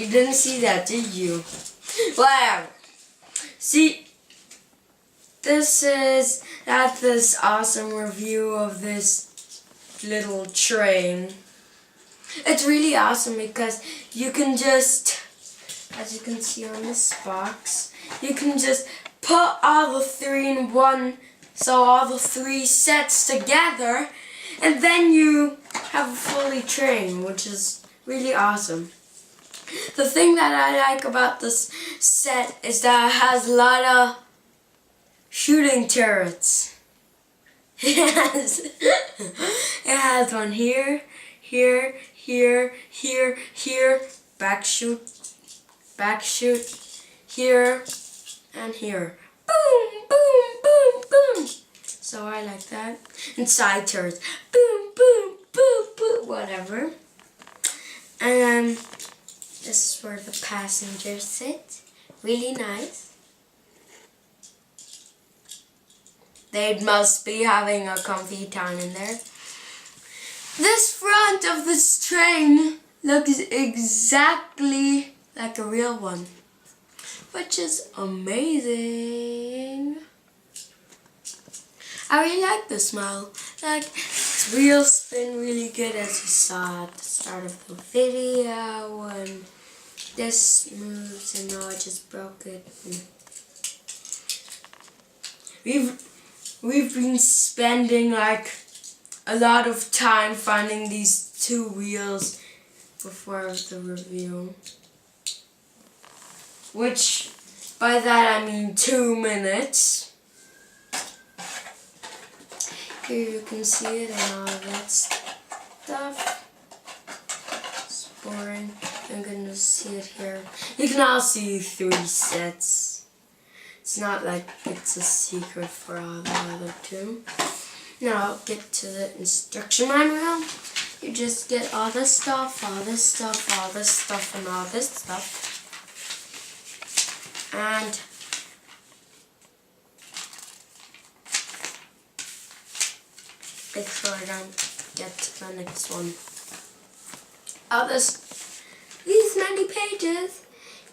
You didn't see that, did you? Wow. See, this awesome review of this little train. It's really awesome because you can just, as you can see on this box, you can just put all the three in one, so all the three sets together, and then you have a fully train, which is really awesome. The thing that I like about this set is that it has a lot of shooting turrets. It has one here, here, here, here, here, back shoot, here, and here. Boom, boom, boom, boom. So I like that. And side turrets. Boom, boom, boom, boom, whatever. And this is where the passengers sit. Really nice. They must be having a comfy time in there. This front of this train looks exactly like a real one, which is amazing. I really like the smell. Like, its wheels spin really good, as you saw at the start of the video, and this moves, and now I just broke it. We've been spending like a lot of time finding these two wheels before the review, which by that I mean 2 minutes. Here you can see it and all that stuff. It's boring. I'm gonna see it here. You can all see 3 sets. It's not like it's a secret for all the other 2. Now I'll get to the instruction manual. You just get all this stuff, all this stuff, all this stuff, and all this stuff. And make sure I don't get to the next one. These many pages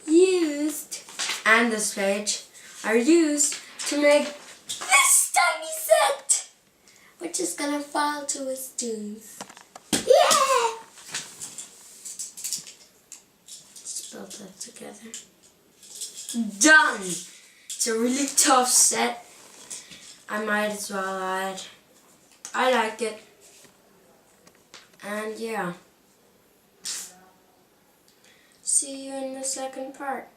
used, and this page, are used to make this tiny set, which is gonna fall to its doom. Yeah! Let's build that together. Done! It's a really tough set. I might as well add. I like it. And yeah. See you in the second part.